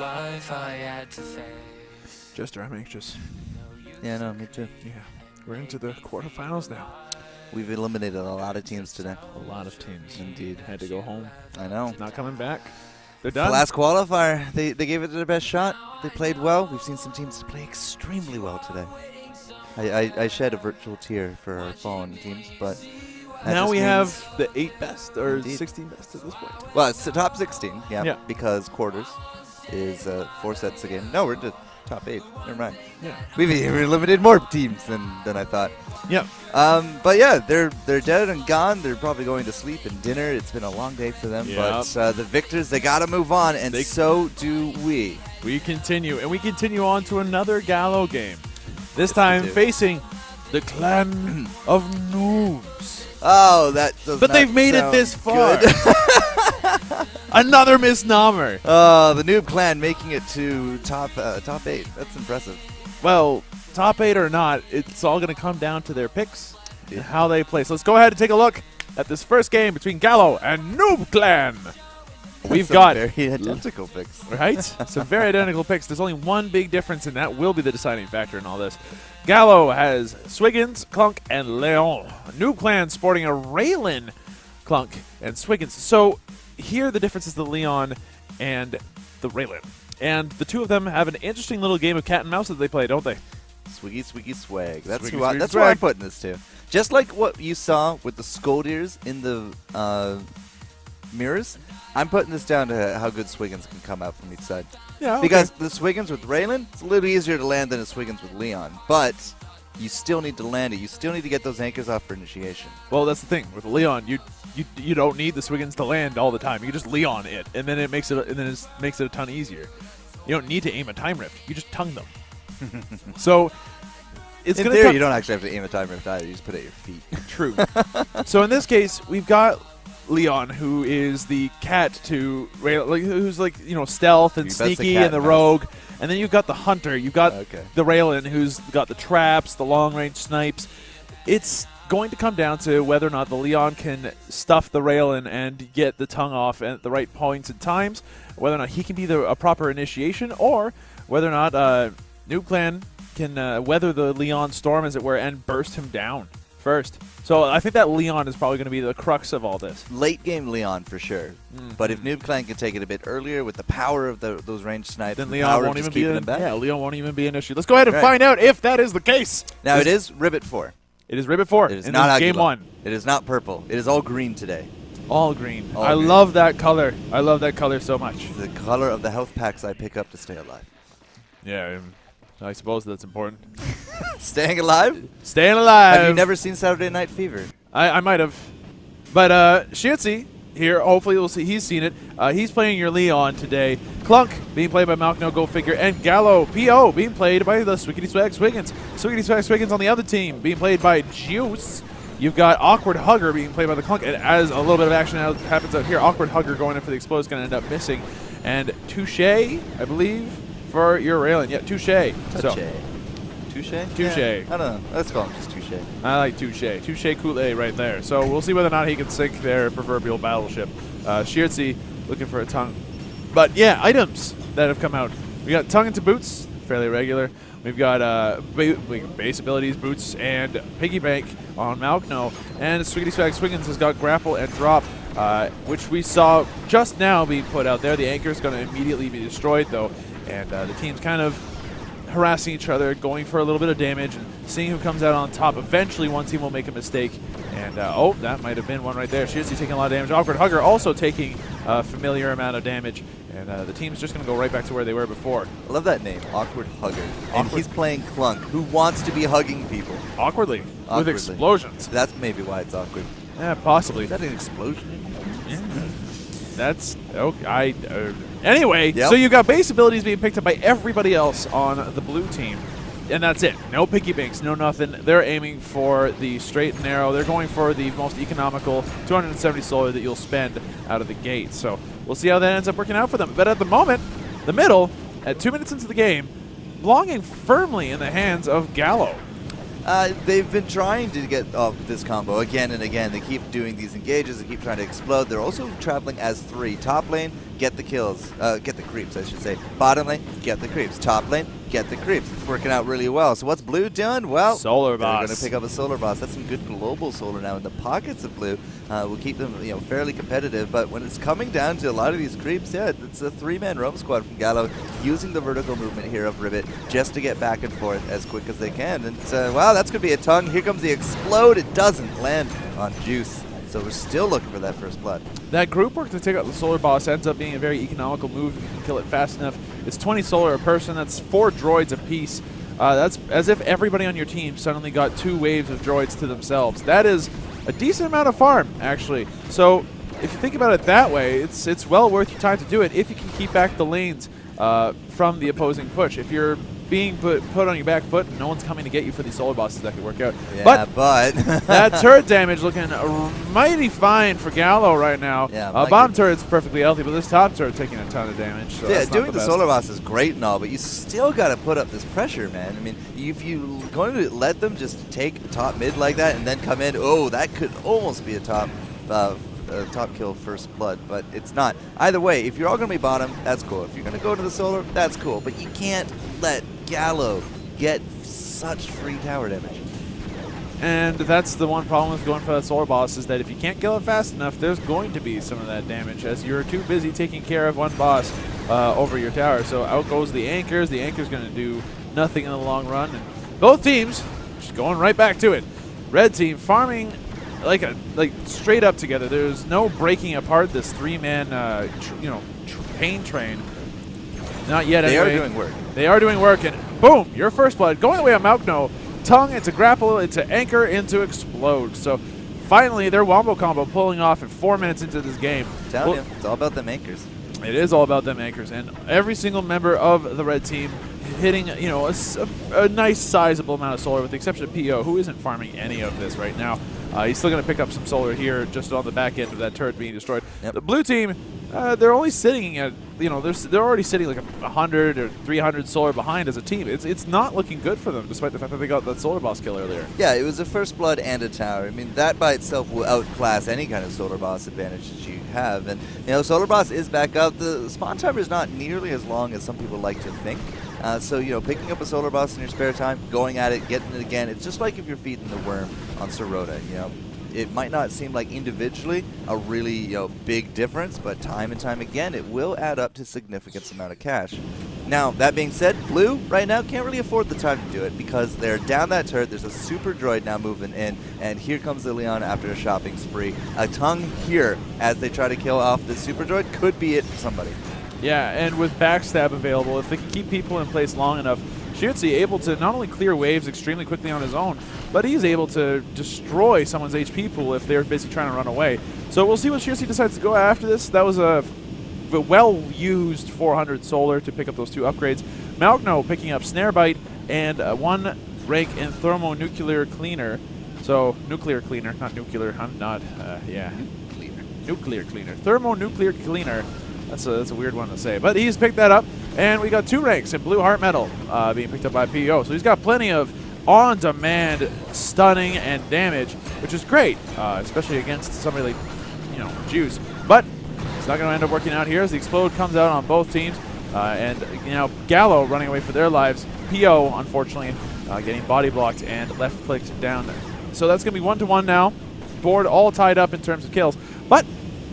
life I had to face. Jester, I'm anxious. Yeah, no, me too. Yeah, we're into the quarterfinals now. We've eliminated a lot of teams today. A lot of teams. Indeed. Had to go home. I know. Not coming back. They're The done. last qualifier, they gave it their best shot. They played well. We've seen some teams play extremely well today. I shed a virtual tear for our fallen teams, but that Now just we means- have the 8 best or Indeed. 16 best at this point. Well, it's the top 16, Yeah. because quarters is 4 sets a game. No, we're just top 8. Never mind. Yeah. We've eliminated more teams than I thought. Yep. But yeah, they're dead and gone. They're probably going to sleep and dinner. It's been a long day for them. Yep. But the victors, they got to move on, and so do we. We continue, and we continue on to another Gallo game. This Yes, time we do. facing the clan of Noobs. Oh, that does But not they've made it sound this far. good. Another misnomer. The Noob clan making it to top 8. That's impressive. Well, top 8 or not, it's all going to come down to their picks Indeed. and how they play. So let's go ahead and take a look at this first game between Gallo and Noob Clan. We've Some got very identical picks. right? Some very identical picks. There's only one big difference, and that will be the deciding factor in all this. Gallo has Swiggins, Clunk, and Leon. Noob Clan sporting a Raylan, Clunk, and Swiggins. So here the difference is the Leon and the Raylan. And the two of them have an interesting little game of cat and mouse that they play, don't they? Swiggy, swiggy, swag. That's Swiggy, who swiggy, that's swag. who I'm putting this to. Just like what you saw with the Scold ears in the mirrors, I'm putting this down to how good Swiggins can come out from each side. Yeah, Because the Swiggins with Raylan, it's a little easier to land than a Swiggins with Leon. But you still need to land it. You still need to get those anchors off for initiation. Well, that's the thing with Leon. You don't need the Swiggins to land all the time. You just Leon it, and then it makes it a ton easier. You don't need to aim a time rift. You just tongue them. So it's In gonna theory, come you don't actually have to aim a time rift either. You just put it at your feet. true. So in this case, we've got Leon, who is the cat to who's like stealth and That's the sneaky cat and the mouse. rogue, and then you've got the hunter. You've got Okay. the Raylan, who's got the traps, the long range snipes. It's going to come down to whether or not the Leon can stuff the Raylan and get the tongue off at the right points and times, whether or not he can be a proper initiation, or whether or not Noob Clan can weather the Leon storm, as it were, and burst him down first. So I think that Leon is probably going to be the crux of all this. Late game Leon for sure. But if Noob Clan can take it a bit earlier with the power of those ranged snipes, Then and the Leon power of won't just even be keeping him back. Leon won't even be an issue. Let's go ahead and Right. find out if that is the case. Now it is Ribbit 4. It is Ribbit 4. It is in not this game Agula. 1. It is not purple. It is all green today. All green. All I green. love that color. I love that color so much. The color of the health packs I pick up to stay alive. Yeah, I suppose that's important. Staying alive? Staying alive. Have you never seen Saturday Night Fever? I might have. But Shitzy here, hopefully we'll see. He's seen it. He's playing your Leon today. Clunk being played by Malkno, Go Figure, and Gallo P.O. being played by the Swiggity Swag Swiggins. Swiggity Swag Swiggins on the other team being played by Juice. You've got Awkward Hugger being played by the Clunk, and as a little bit of action happens out here, Awkward Hugger going in for the explode is going to end up missing. And Touche, I believe, for your Raylan. Yeah, Touche. So, Touche? Touche. Yeah, I don't know. Let's call him just Touche. I like Touche. Touche Kool-Aid right there. So we'll see whether or not he can sink their proverbial battleship. Shirtzy looking for a tongue. But yeah, items that have come out. We got tongue into boots, fairly regular. We've got base abilities, boots, and piggy bank on Malkno. And Swiggity Swag Swiggins has got grapple and drop, which we saw just now being put out there. The anchor is going to immediately be destroyed, though. And the team's kind of harassing each other, going for a little bit of damage, and seeing who comes out on top. Eventually, one team will make a mistake. And, oh, that might have been one right there. Shitzy taking a lot of damage. Awkward Hugger also taking a familiar amount of damage. And the team's just going to go right back to where they were before. I love that name, Awkward Hugger. And he's playing Clunk, who wants to be hugging people. Awkwardly. With Awkwardly. explosions. That's maybe why it's awkward. Yeah, possibly. Is that an explosion in here? Yeah. That's okay. Anyway, Yep. so you've got base abilities being picked up by everybody else on the blue team. And that's it. No piggy banks, no nothing. They're aiming for the straight and narrow. They're going for the most economical 270 solar that you'll spend out of the gate. So we'll see how that ends up working out for them. But at the moment, the middle, at 2 minutes into the game, belonging firmly in the hands of Gallo. They've been trying to get off this combo again and again. They keep doing these engages. They keep trying to explode. They're also traveling as 3. Top lane, get the kills, get the creeps, I should say. Bottom lane, get the creeps. Top lane, get the creeps. It's working out really well. So what's Blue doing? Well, Solar they're Boss. going to pick up a Solar Boss. That's some good global Solar now in the pockets of Blue. Will keep them, fairly competitive. But when it's coming down to a lot of these creeps, yeah, it's a 3-man roam squad from Gallo using the vertical movement here of Ribbit just to get back and forth as quick as they can. And wow, that's going to be a tongue. Here comes the explode. It doesn't land on Juice. So we're still looking for that first blood. That group work to take out the Solar Boss ends up being a very economical move if you can kill it fast enough. It's 20 Solar a person. That's 4 droids apiece. That's as if everybody on your team suddenly got 2 waves of droids to themselves. That is a decent amount of farm, actually. So if you think about it that way, it's well worth your time to do it if you can keep back the lanes from the opposing push. If you're being put on your back foot and no one's coming to get you for these Solar Bosses, that could work out. Yeah, but that turret damage looking mighty fine for Gallo right now. Yeah, bottom turret's perfectly healthy, but this top turret taking a ton of damage. So yeah, that's not doing the best. Solar Boss is great and all, but you still got to put up this pressure, man. I mean, if you going to let them just take the top mid like that and then come in, oh, that could almost be a top kill first blood, but it's not. Either way, if you're all going to be bottom, that's cool. If you're going to go to the Solar, that's cool. But you can't let Gallo get such free tower damage. And that's the one problem with going for that Solar Boss, is that if you can't kill it fast enough, there's going to be some of that damage as you're too busy taking care of one boss over your tower. So out goes the Anchors. The Anchor's going to do nothing in the long run. And both teams just going right back to it. Red team farming like straight up together. There's no breaking apart this 3-man pain train. Not yet. They anyway. are doing work. They are doing work, and boom, your first blood going away on Malkno. Tongue into grapple, into anchor, into explode. So finally, their wombo combo pulling off at 4 minutes into this game. Tell you, it's all about them anchors. It is all about them anchors, and every single member of the red team hitting, a nice sizable amount of solar, with the exception of PO, who isn't farming any of this right now. He's still going to pick up some solar here, just on the back end of that turret being destroyed. Yep. The blue team, they're only sitting at, they're already sitting like 100 or 300 solar behind as a team. It's not looking good for them, despite the fact that they got that Solar Boss kill earlier. Yeah, it was a first blood and a tower. I mean, that by itself will outclass any kind of Solar Boss advantage that you have. And, Solar Boss is back up. The spawn timer is not nearly as long as some people like to think. So, picking up a Solar Boss in your spare time, going at it, getting it again, it's just like if you're feeding the worm on Sirota, It might not seem like individually a really big difference, but time and time again, it will add up to a significant amount of cash. Now, that being said, Blue right now can't really afford the time to do it because they're down that turret. There's a super droid now moving in, and here comes the Leon after a shopping spree. A tongue here as they try to kill off the super droid could be it for somebody. Yeah, and with backstab available, if they can keep people in place long enough, Shirtzi able to not only clear waves extremely quickly on his own, but he's able to destroy someone's HP pool if they're busy trying to run away. So we'll see what Shirtzi decides to go after this. That was a well-used 400 solar to pick up those 2 upgrades. Malkno picking up Snare Bite and 1 rank in Thermonuclear Cleaner. So, nuclear cleaner, not nuclear. I'm not, yeah. Nuclear cleaner. Thermonuclear Cleaner. That's a weird one to say. But he's picked that up, and we got 2 ranks in Blue Heart Metal being picked up by PO. So he's got plenty of on-demand stunning and damage, which is great, especially against somebody like, Juice. But it's not going to end up working out here as the explode comes out on both teams. And, Gallo running away for their lives. PO, unfortunately, getting body blocked and left-clicked down. So that's going to be 1-1 now. Board all tied up in terms of kills. But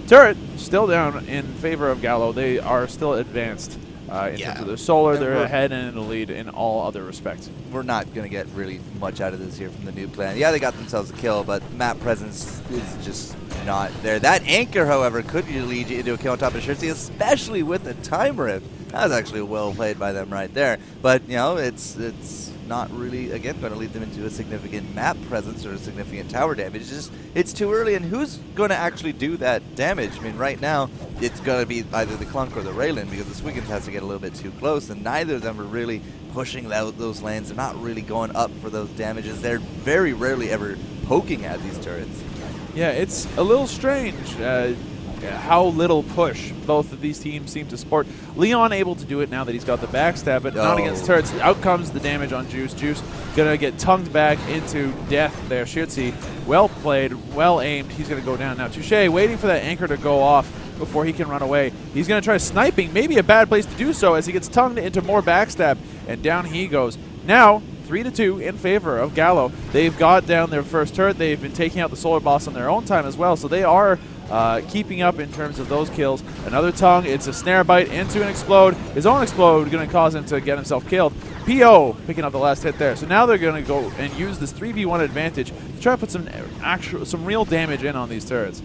turret still down in favor of Gallo. They are still advanced in terms of their solar. They're ahead and in the lead in all other respects. We're not going to get really much out of this here from the Noob clan. Yeah, they got themselves a kill, but map presence is just not there. That anchor, however, could lead you into a kill on top of Shirtzi, especially with the time rift. That was actually well played by them right there. But, it's not really, again, going to lead them into a significant map presence or a significant tower damage. It's too early, and who's going to actually do that damage? I mean, right now, it's going to be either the Clunk or the Raylan, because the Swiggins has to get a little bit too close, and neither of them are really pushing those lanes. They're not really going up for those damages. They're very rarely ever poking at these turrets. Yeah, it's a little strange how little push both of these teams seem to sport. Leon able to do it now that he's got the backstab, but not against turrets. Out comes the damage on Juice. Juice gonna get tongued back into death there. Shirtzi, well played, well aimed. He's gonna go down now. Touche waiting for that anchor to go off. before he can run away. He's going to try sniping, maybe a bad place to do so as he gets tongued into more backstab, and down he goes. Now, 3-2 in favor of Gallo. They've got down their first turret. They've been taking out the Solar Boss on their own time as well, so they are keeping up in terms of those kills. Another tongue, it's a snare bite into an explode. His own explode going to cause him to get himself killed. PO picking up the last hit there. So now they're going to go and use this 3v1 advantage to try to put some real damage in on these turrets.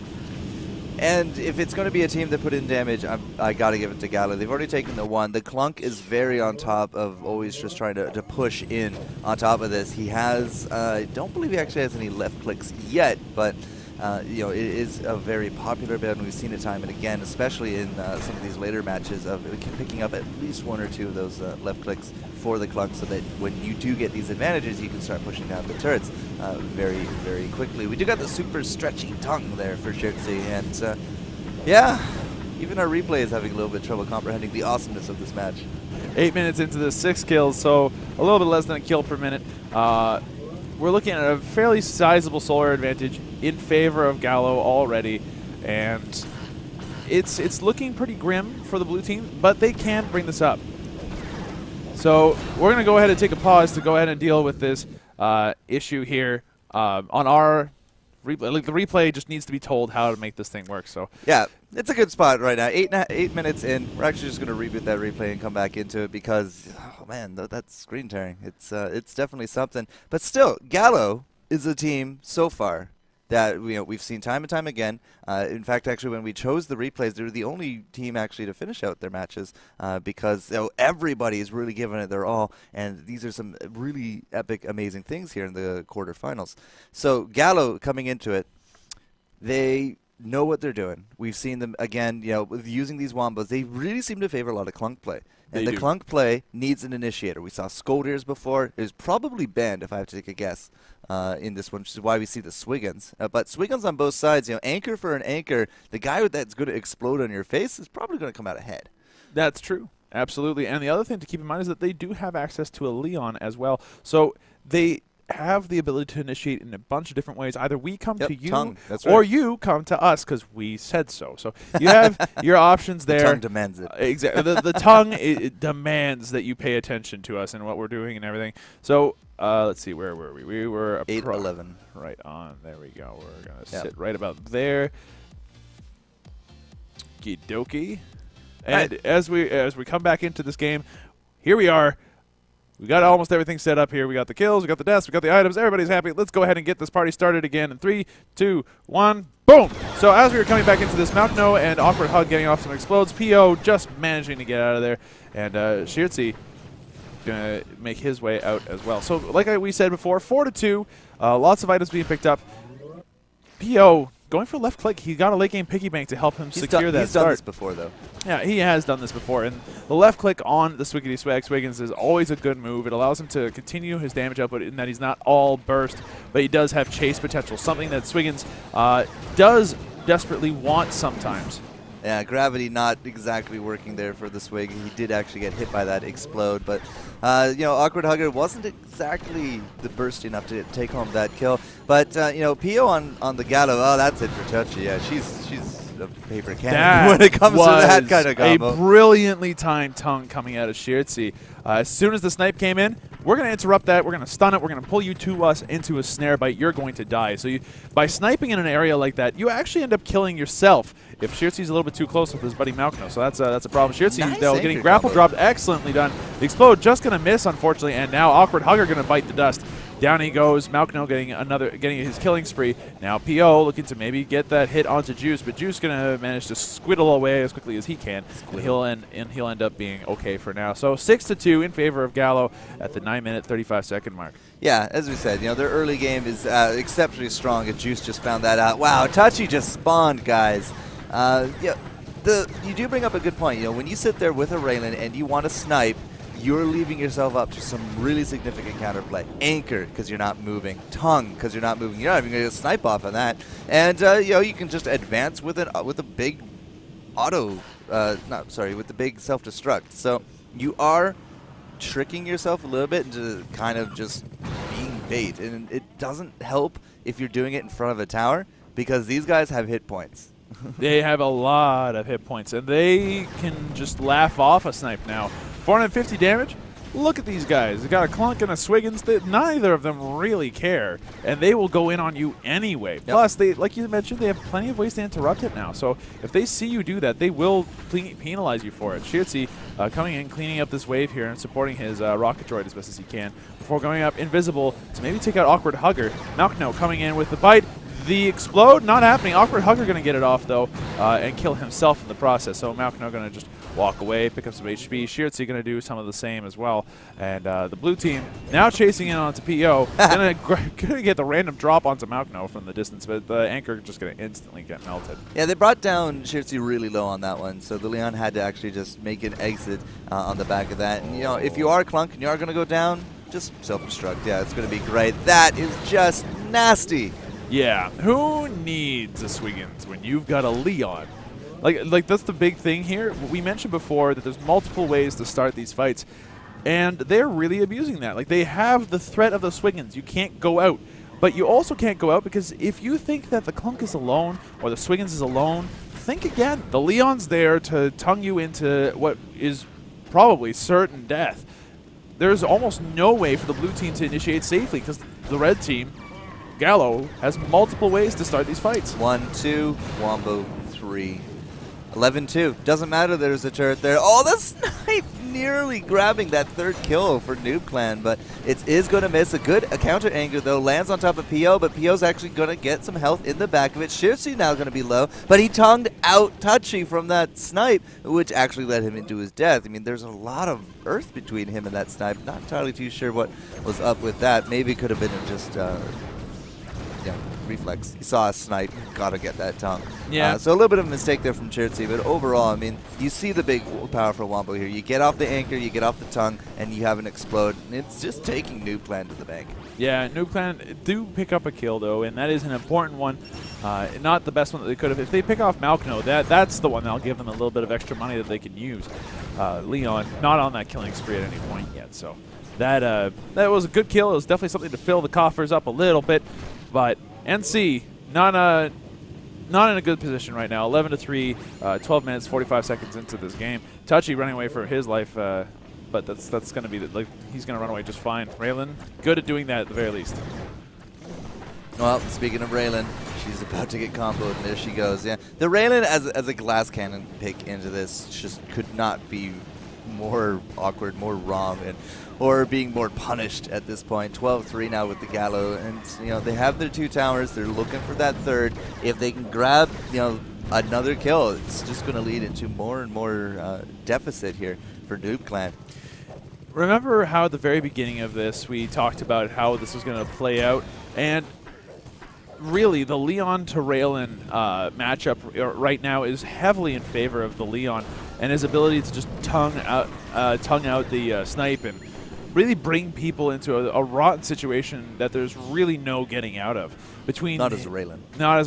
And if it's going to be a team that put in damage, I got to give it to Gallo. They've already taken the one. The Clunk is very on top of always just trying to push in on top of this. He has, I don't believe he actually has any left clicks yet, but you know, it is a very popular build, and we've seen it time and again, especially in some of these later matches, of picking up at least one or two of those left clicks for the Clunk, so that when you do get these advantages, you can start pushing down the turrets very, very quickly. We do got the super stretchy tongue there for Shirtzy, and yeah, even our replay is having a little bit of trouble comprehending the awesomeness of this match. 8 minutes into the 6 kills, so a little bit less than a kill per minute. We're looking at a fairly sizable solar advantage in favor of Gallo already, and it's looking pretty grim for the blue team, but they can bring this up. So we're going to go ahead and take a pause to go ahead and deal with this issue here on our replay. Like, the replay just needs to be told how to make this thing work. So yeah, it's a good spot right now. 8 minutes in, we're actually just going to reboot that replay and come back into it because, oh man, that's screen tearing. It's definitely something. But still, Gallo is a team so far that we've seen time and time again. In fact, actually, when we chose the replays, they were the only team actually to finish out their matches because everybody is really giving it their all, and these are some really epic, amazing things here in the quarterfinals. So Gallo coming into it, they know what they're doing. We've seen them again, with using these wombos. They really seem to favor a lot of Clunk play. And the Clunk play needs an initiator. We saw Scolders before. It was probably banned, if I have to take a guess, in this one, which is why we see the Swiggins. But Swiggins on both sides, anchor for an anchor, the guy that's going to explode on your face is probably going to come out ahead. that's true. Absolutely. And the other thing to keep in mind is that they do have access to a Leon as well. So they have the ability to initiate in a bunch of different ways. Either we come to you, That's or right. you come to us because we said so. So you have your options there. The tongue demands it. Exactly. The tongue it demands that you pay attention to us and what we're doing and everything. So let's see, where were we? We were 8-11. Right on. There we go. We're gonna sit right about there. Okie dokie. And as we come back into this game, here we are. We got almost everything set up here. We got the kills, we got the deaths, we got the items. Everybody's happy. Let's go ahead and get this party started again in 3, 2, 1, boom! So as we were coming back into this, Malkno and Awkward Hug getting off some explodes. PO just managing to get out of there, and Shirtzy gonna make his way out as well. So like we said before, 4-2, lots of items being picked up. PO going for left click. He got a late game piggy bank to help him secure that He's start. done this before, though. Yeah, he has done this before, and the left click on the Swiggity Swag Swiggins is always a good move. It allows him to continue his damage output in that he's not all burst, but he does have chase potential, something that Swiggins does desperately want sometimes. Yeah, gravity not exactly working there for the Swig. He did actually get hit by that explode, but Awkward Hugger wasn't exactly the burst enough to take home that kill. But Pio on the Gallo, oh, that's it for Touchy. Yeah, she's a paper cannon when it comes to that kind of combo. A brilliantly timed tongue coming out of Shirtzy. As soon as the snipe came in, we're going to interrupt that. We're going to stun it. We're going to pull you to us into a snare bite. You're going to die. So by sniping in an area like that, you actually end up killing yourself if Shirtzy's a little bit too close with his buddy Malkno. So that's a problem. Shirtzy, Nice though, getting grapple dropped, excellently done. The explode just going to miss, unfortunately, and now Awkward Hugger going to bite the dust. Down he goes. Malkno getting his killing spree. Now PO looking to maybe get that hit onto Juice, but Juice gonna manage to squiddle away as quickly as he can, and he'll end up being okay for now. So 6-2 in favor of Gallo at the 9-minute 35-second mark. Yeah, as we said, their early game is exceptionally strong, and Juice just found that out. Wow, Touchy just spawned, guys. You do bring up a good point. When you sit there with a Raylan and you want to snipe, you're leaving yourself up to some really significant counterplay. Anchor, because you're not moving. Tongue, because you're not moving. You're not even going to snipe off on that. And, you can just advance with a big with the big self-destruct. So you are tricking yourself a little bit into kind of just being bait. And it doesn't help if you're doing it in front of a tower, because these guys have hit points. They have a lot of hit points, and they can just laugh off a snipe now. 450 damage. Look at these guys. They got a Clunk and a Swiggins. Neither of them really care, and they will go in on you anyway. Yep. Plus, they, like you mentioned, they have plenty of ways to interrupt it now. So if they see you do that, they will penalize you for it. Shirtzi coming in, cleaning up this wave here and supporting his rocket droid as best as he can before going up invisible to maybe take out Awkward Hugger. Malkno coming in with the bite. The explode not happening. Awkward Hugger going to get it off though and kill himself in the process. So Malkno going to just walk away, pick up some HP. Shirtzi going to do some of the same as well. And the blue team now chasing in onto PO. going to get the random drop onto Malkno from the distance, but the anchor just going to instantly get melted. Yeah, they brought down Shirtzi really low on that one, so the Leon had to actually just make an exit on the back of that. And you know, if you are Clunk and you are going to go down, just self-destruct. Yeah, it's going to be great. That is just nasty. Yeah, who needs a Swiggins when you've got a Leon? Like that's the big thing here. We mentioned before that there's multiple ways to start these fights, and they're really abusing that. Like, they have the threat of the Swiggins. You can't go out. But you also can't go out because if you think that the Clunk is alone or the Swiggins is alone, think again. The Leon's there to tongue you into what is probably certain death. There's almost no way for the blue team to initiate safely because the red team, Gallo, has multiple ways to start these fights. 1-2, Wombo 3. 11-2. Doesn't matter, there's a turret there. Oh, the snipe nearly grabbing that third kill for Noob Clan, but it is going to miss. A good counter angle, though. Lands on top of PO, but PO's actually going to get some health in the back of it. Shirtzi now going to be low, but he tongued out Touchy from that snipe, which actually led him into his death. I mean, there's a lot of earth between him and that snipe. Not entirely too sure what was up with that. Maybe it could have been just reflex. He saw a snipe, gotta get that tongue. Yeah. So a little bit of a mistake there from Shirtzi, but overall, I mean, you see the big power for Wombo here. You get off the anchor, you get off the tongue, and you have an explode. And it's just taking Noob Clan to the bank. Yeah, Noob Clan do pick up a kill though, and that is an important one. Not the best one that they could have. If they pick off Malkno, that's the one that'll give them a little bit of extra money that they can use. Leon not on that killing spree at any point yet, so that was a good kill. It was definitely something to fill the coffers up a little bit. But NC not in a good position right now. 11-3, 12 minutes, 45 seconds into this game. Touchy running away for his life, but that's going to be he's going to run away just fine. Raylan, good at doing that at the very least. Well, speaking of Raylan, she's about to get comboed, and there she goes. Yeah, the Raylan as a glass cannon pick into this just could not be more awkward, more wrong, or being more punished at this point. 12-3 now with the Gallo, and you know they have their 2 towers. They're looking for that third. If they can grab another kill, it's just going to lead into more and more deficit here for Noob Clan. Remember how at the very beginning of this we talked about how this was going to play out, and really the Leon to Raylan matchup right now is heavily in favor of the Leon and his ability to just tongue out the snipe and really bring people into a rotten situation that there's really no getting out of. Not as a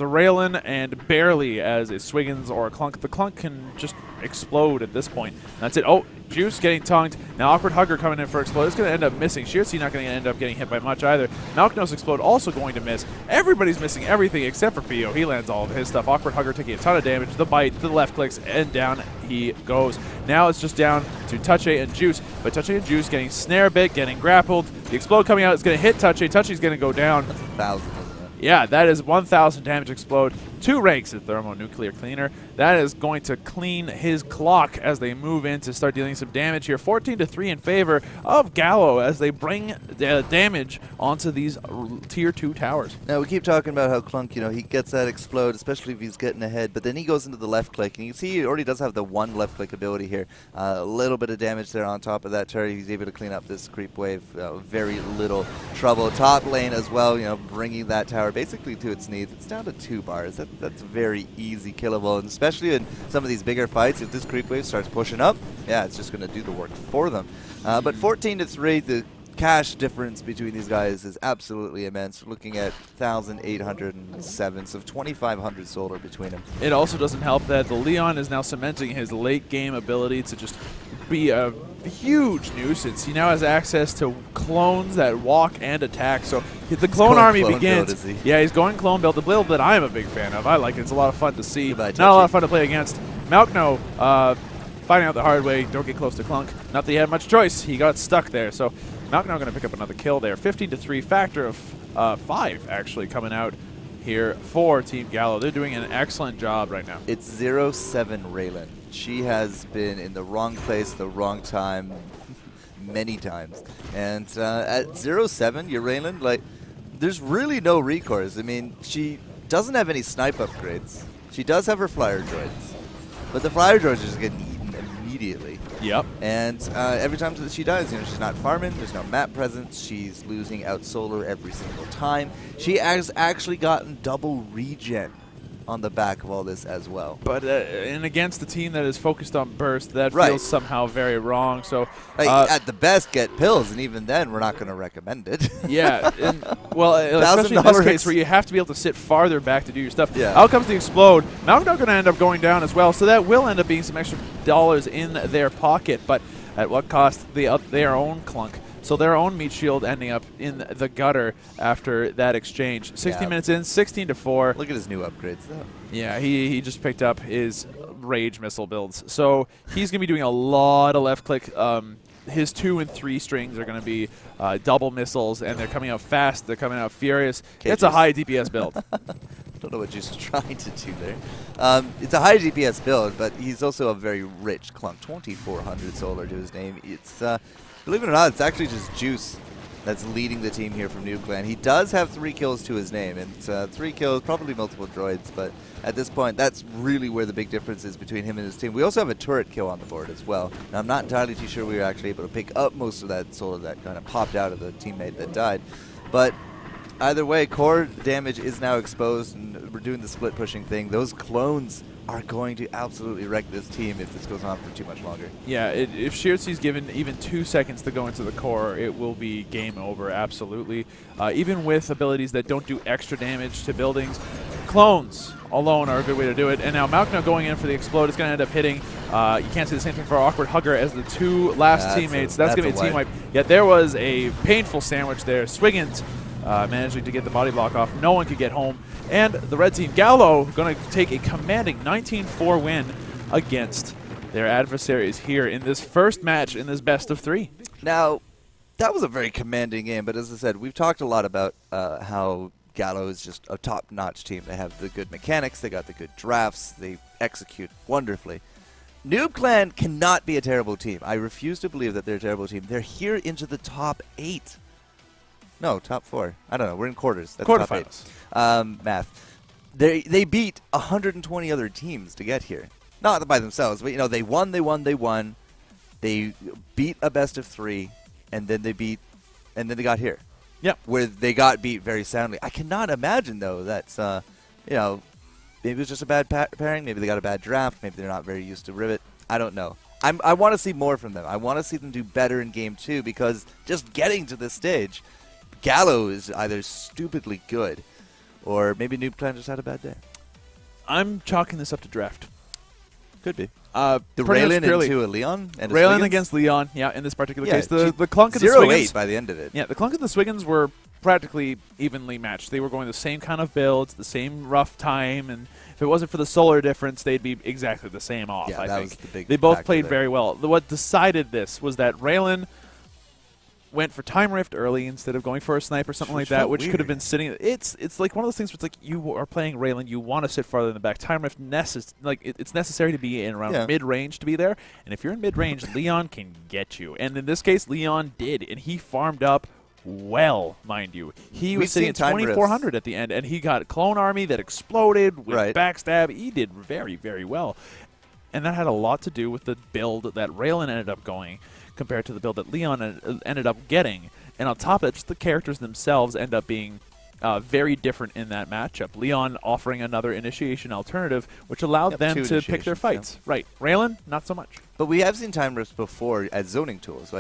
Raylan and barely as a Swiggins or a Clunk. The Clunk can just explode at this point. That's it. Oh, Juice getting tongued. Now Awkward Hugger coming in for explode. It's going to end up missing. Shirtzi not going to end up getting hit by much either. Malkno's explode also going to miss. Everybody's missing everything except for PO. He lands all of his stuff. Awkward Hugger taking a ton of damage. The bite, the left clicks, and down he goes. Now it's just down to Touchy and Juice. But Touchy and Juice getting snare bit, getting grappled. The explode coming out is going to hit Touchy. Touchy's going to go down. That's 1,000. Yeah, that is 1,000 damage explode. 2 ranks of thermonuclear cleaner. That is going to clean his clock as they move in to start dealing some damage here. 14-3 in favor of Gallo as they bring damage onto these tier 2 towers. Now we keep talking about how Clunk, he gets that explode, especially if he's getting ahead, but then he goes into the left click, and you can see he already does have the 1 left click ability here. A little bit of damage there on top of that turret. He's able to clean up this creep wave. Very little trouble. Top lane as well, bringing that tower basically to its knees. It's down to 2 bars. That's very easy killable, and especially in some of these bigger fights, if this creep wave starts pushing up, yeah, it's just going to do the work for them. But 14-3, the cash difference between these guys is absolutely immense. We're looking at 1,807, so 2,500 solar between them. It also doesn't help that the Leon is now cementing his late game ability to just be a huge nuisance. He now has access to clones that walk and attack, so the clone army begins. Build, yeah, he's going clone build, the build that I am a big fan of. I like it. It's a lot of fun to see. Not a touchy. lot of fun to play against. Malkno, finding out the hard way, don't get close to Clunk. Not that he had much choice. He got stuck there, so Malkno going to pick up another kill there. 15-3, factor of 5 actually coming out here for Team Gallo. They're doing an excellent job right now. It's 0-7 Raylan. She has been in the wrong place, the wrong time, many times. And at 0-7, your Raylan, like, there's really no recourse. I mean, she doesn't have any snipe upgrades. She does have her flyer droids, but the flyer droids are just getting eaten immediately. Yep. And every time that she dies, she's not farming, there's no map presence, she's losing out solar every single time. She has actually gotten double regen on the back of all this as well. But and against the team that is focused on burst, that feels somehow very wrong. So at the best, get pills, and even then, we're not going to recommend it. Yeah, and, well, especially in this case where you have to be able to sit farther back to do your stuff. Yeah. Out comes the explode. Malkno going to end up going down as well, so that will end up being some extra dollars in their pocket. But at what cost? Their own Clunk. So their own meat shield ending up in the gutter after that exchange. 16 minutes in, 16-4. Look at his new upgrades, though. Yeah, he just picked up his rage missile builds. So he's going to be doing a lot of left click. His 2 and 3 strings are going to be double missiles, and they're coming out fast. They're coming out furious. It's a high DPS build. Don't know what Juice is trying to do there. It's a high DPS build, but he's also a very rich Clunk. 2,400 solar to his name. It's believe it or not, it's actually just Juice that's leading the team here from Noob Clan. He does have 3 kills to his name, and 3 kills, probably multiple droids, but at this point, that's really where the big difference is between him and his team. We also have a turret kill on the board as well. Now, I'm not entirely too sure we were actually able to pick up most of that solar that kind of popped out of the teammate that died, but either way, core damage is now exposed, and we're doing the split pushing thing. Those clones are going to absolutely wreck this team if this goes on for too much longer. Yeah, if Shirtsy's given even 2 seconds to go into the core, it will be game over, absolutely. Even with abilities that don't do extra damage to buildings, clones alone are a good way to do it. And now Malkno going in for the explode is going to end up hitting. You can't say the same thing for Awkward Hugger as the 2 last teammates. That's going to be a team wipe. Yet there was a painful sandwich there. Swiggins managing to get the body block off. No one could get home. And the red team, Gallo, going to take a commanding 19-4 win against their adversaries here in this first match in this best of 3. Now, that was a very commanding game, but as I said, we've talked a lot about how Gallo is just a top-notch team. They have the good mechanics, they got the good drafts, they execute wonderfully. Noob Clan cannot be a terrible team. I refuse to believe that they're a terrible team. They're here into the top 8. No, top 4. I don't know. We're in quarters. That's Quarterfinals. Top 8. Math. They beat 120 other teams to get here. Not by themselves, but they won. They beat a best of 3, and then they got here. Yep. Where they got beat very soundly. I cannot imagine though that's maybe it was just a bad pairing. Maybe they got a bad draft. Maybe they're not very used to Rivet. I don't know. I want to see more from them. I want to see them do better in game 2 because just getting to this stage, Gallo is either stupidly good or maybe Noob Clan just had a bad day. I'm chalking this up to draft. Could be. The Raylan into a Leon? And Raylan against Leon, yeah, in this particular case. The Clunk and the 0-8 by the end of it. Yeah, the Clunk and the Swiggins were practically evenly matched. They were going the same kind of builds, the same rough time, and if it wasn't for the solar difference, they'd be exactly the same off, yeah, I that think. Was the big they both played there. very well. What decided this was that Raylan went for Time Rift early instead of going for a snipe or something like that, which could have been sitting. It's like one of those things where it's like you are playing Raylan, you want to sit farther in the back. Time Rift it's necessary to be in around mid-range to be there, and if you're in mid-range, Leon can get you. And in this case, Leon did, and he farmed up well, mind you. He was sitting at 2,400 at the end, and he got Clone Army that exploded with backstab. He did very, very well. And that had a lot to do with the build that Raylan ended up going compared to the build that Leon ended up getting. And on top of it, just the characters themselves end up being very different in that matchup. Leon offering another initiation alternative, which allowed them to pick their fights. Right. Raylan, not so much. But we have seen time rifts before as zoning tools.